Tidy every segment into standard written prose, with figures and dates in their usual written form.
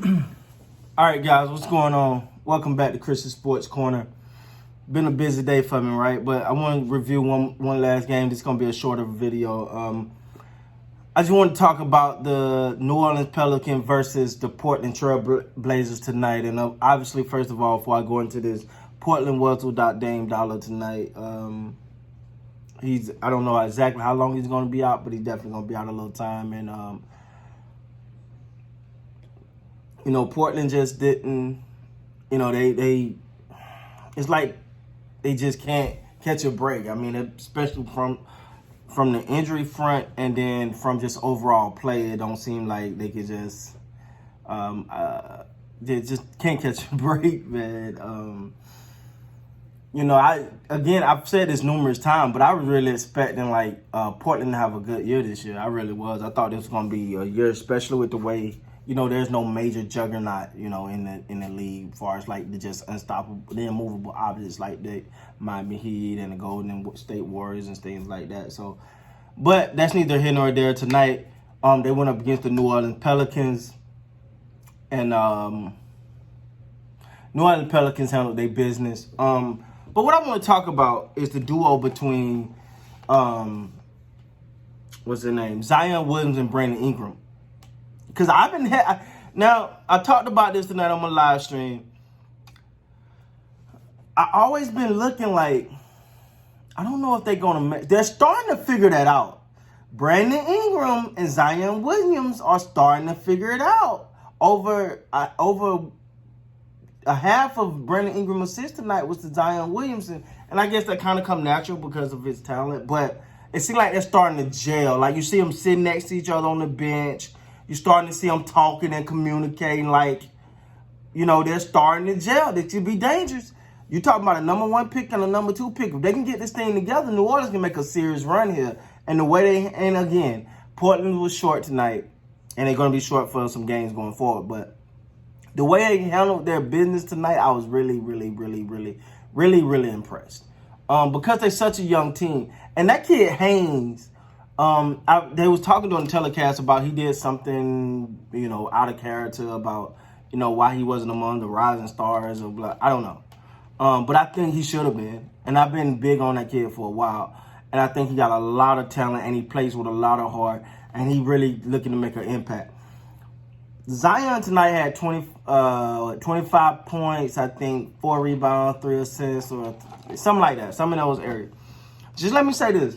All right, guys, what's going on? Welcome back to Christian Sports Corner. Been a busy day for me, right? But I want to review one last game. This is going to be a shorter video. I just want to talk about the New Orleans Pelicans versus the Portland Trailblazers tonight. And obviously, first of all, before I go into this, Portland was without Dame Dollar tonight. I don't know exactly how long he's going to be out, but he's definitely going to be out a little time. And Portland just didn't, they it's like they just can't catch a break. I mean, especially from the injury front and then from just overall play, it don't seem like they could just, they just can't catch a break, man. I've said this numerous times, but I was really expecting Portland to have a good year this year. I really was. I thought this was going to be a year, especially with the way, there's no major juggernaut, in the league as far as the just unstoppable, the immovable objects like the Miami Heat and the Golden State Warriors and things like that. So, but that's neither here nor there. Tonight, they went up against the New Orleans Pelicans, and New Orleans Pelicans handled their business. But what I want to talk about is the duo between what's their name, Zion Williams and Brandon Ingram. Because I talked about this tonight on my live stream. I always been looking like, I don't know if they're going to they're starting to figure that out. Brandon Ingram and Zion Williams are starting to figure it out. Over a half of Brandon Ingram's assists tonight was to Zion Williams. And I guess that kind of come natural because of his talent. But it seems like they're starting to gel. Like you see them sitting next to each other on the bench. You're starting to see them talking and communicating they're starting to gel. They could be dangerous. You're talking about a number 1 pick and a number 2 pick. If they can get this thing together, New Orleans can make a serious run here. And again, Portland was short tonight, and they're going to be short for some games going forward. But the way they handled their business tonight, I was really, really, really, really, really, really impressed. Because they're such a young team. And that kid Haynes, they was talking on the telecast about he did something, out of character about, why he wasn't among the rising stars or blah. I don't know. But I think he should have been. And I've been big on that kid for a while. And I think he got a lot of talent and he plays with a lot of heart. And he really looking to make an impact. Zion tonight had 25 points, I think, 4 rebounds, 3 assists, or something like that. Some in those areas. Just let me say this.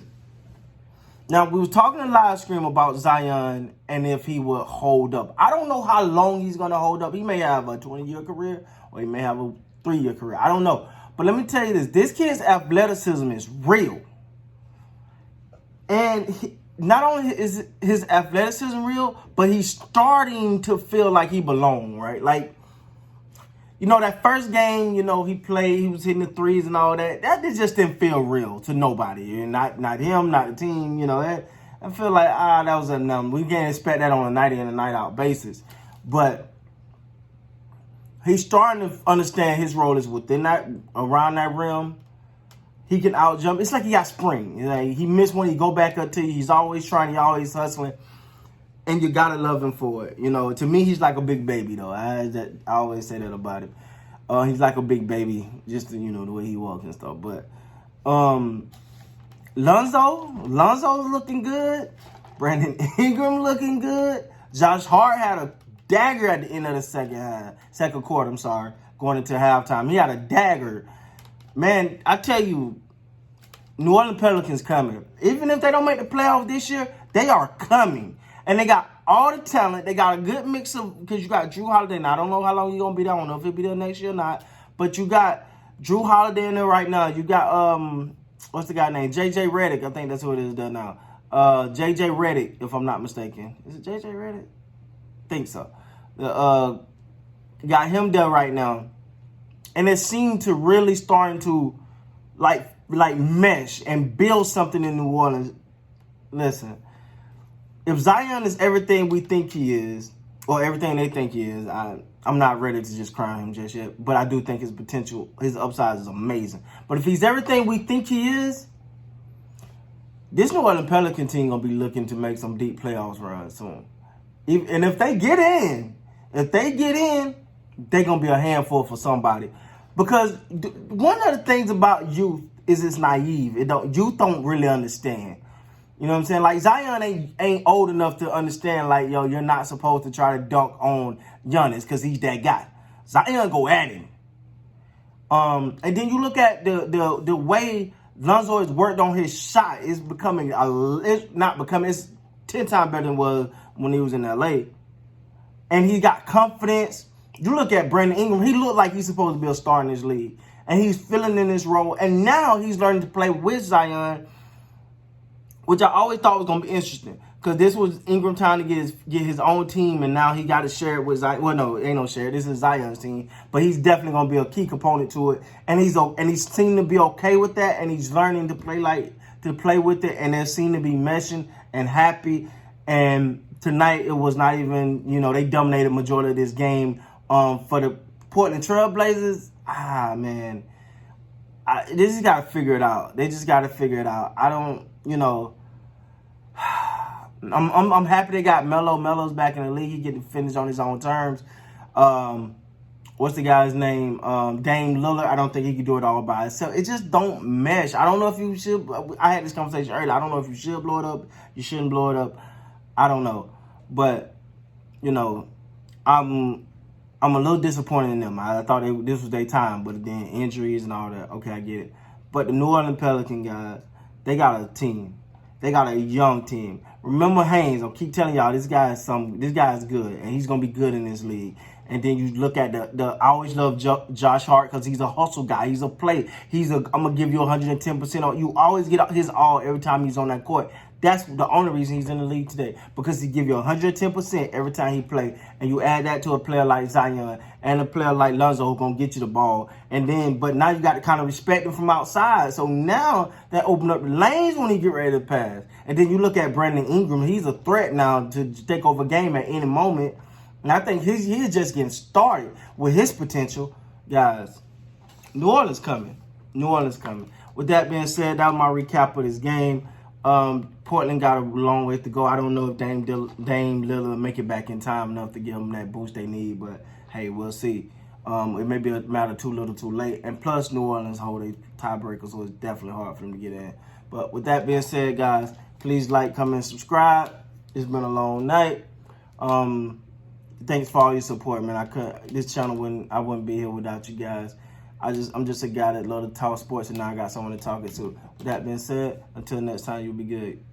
Now, we was talking in live stream about Zion and if he would hold up. I don't know how long he's going to hold up. He may have a 20-year career or he may have a 3-year career. I don't know. But let me tell you this. This kid's athleticism is real. And not only is his athleticism real, but he's starting to feel like he belongs, right? That first game, he played, he was hitting the threes and all that. That just didn't feel real to nobody. And not him, not the team, I feel like, that was a number. We can't expect that on a night in and a night out basis. But he's starting to understand his role is within that, around that rim. He can out jump. It's like he got spring. He missed one, he go back up to you. He's always trying, he's always hustling. And you gotta love him for it. To me, he's like a big baby, though. I always say that about him. He's like a big baby, just the way he walks and stuff. But Lonzo's looking good. Brandon Ingram looking good. Josh Hart had a dagger at the end of the second quarter. Going into halftime, he had a dagger. Man, I tell you, New Orleans Pelicans coming. Even if they don't make the playoffs this year, they are coming. And they got all the talent. They got a good mix of, because you got Jrue Holiday. Now, I don't know how long he's going to be there. I don't know if he'll be there next year or not. But you got Jrue Holiday in there right now. You got, what's the guy named? J.J. Redick. I think that's who it is there now. J.J. Redick, if I'm not mistaken. Is it J.J. Redick? Think so. Got him there right now. And it seemed to really starting to, like mesh and build something in New Orleans. Listen. If Zion is everything we think he is, or everything they think he is, I'm not ready to just crown him just yet. But I do think his potential, his upside is amazing. But if he's everything we think he is, this New Orleans Pelican team going to be looking to make some deep playoffs runs soon. And if they get in, If they get in, they're going to be a handful for somebody. Because one of the things about youth is it's naive. Youth don't really understand. You know what I'm saying? Like, Zion ain't old enough to understand, like, yo, you're not supposed to try to dunk on Giannis because he's that guy. Zion go at him. And then you look at the way Lonzo has worked on his shot. It's becoming, it's 10 times better than it was when he was in LA. And he got confidence. You look at Brandon Ingram, he looked like he's supposed to be a star in this league. And he's filling in this role. And now he's learning to play with Zion, which I always thought was going to be interesting. Because this was Ingram time to get his own team, and now he got to share it with Zion. Well, no, it ain't no share. This is Zion's team. But he's definitely going to be a key component to it. And he seemed to be okay with that, and he's learning to play with it, and they seem to be meshing and happy. And tonight, it was not even, they dominated majority of this game. For the Portland Trailblazers, man, they just got to figure it out. They just got to figure it out. I don't, I'm happy they got Melo. Melo's back in the league. He get to finish on his own terms. What's the guy's name? Dame Lillard. I don't think he can do it all by himself. It just don't mesh. I don't know if you should. I had this conversation earlier. I don't know if you should blow it up. You shouldn't blow it up. I don't know. But, I'm a little disappointed in them. I thought this was their time, but then injuries and all that. Okay, I get it. But the New Orleans Pelicans guys, they got a team. They got a young team. Remember Haynes. I'll keep telling y'all, this guy is good, and he's gonna be good in this league. And then you look at I always love Josh Hart because he's a hustle guy. He's a play. I'm gonna give you 110%. You always get his all every time he's on that court. That's the only reason he's in the league today, because he give you 110% every time he play. And you add that to a player like Zion and a player like Lonzo who's going to get you the ball. But now you got to kind of respect him from outside. So now that open up the lanes when he get ready to pass. And then you look at Brandon Ingram. He's a threat now to take over a game at any moment. And I think he's just getting started with his potential. Guys, New Orleans coming. New Orleans coming. With that being said, that was my recap of this game. Portland got a long way to go. I don't know if Dame Lillard make it back in time enough to give them that boost they need, but hey, we'll see. It may be a matter too little, too late. And plus, New Orleans hold a tiebreaker, so it's definitely hard for them to get in. But with that being said, guys, please like, comment, subscribe. It's been a long night. Thanks for all your support, man. This channel I wouldn't be here without you guys. I'm just a guy that love to talk sports, and now I got someone to talk it to. With that being said, until next time, you'll be good.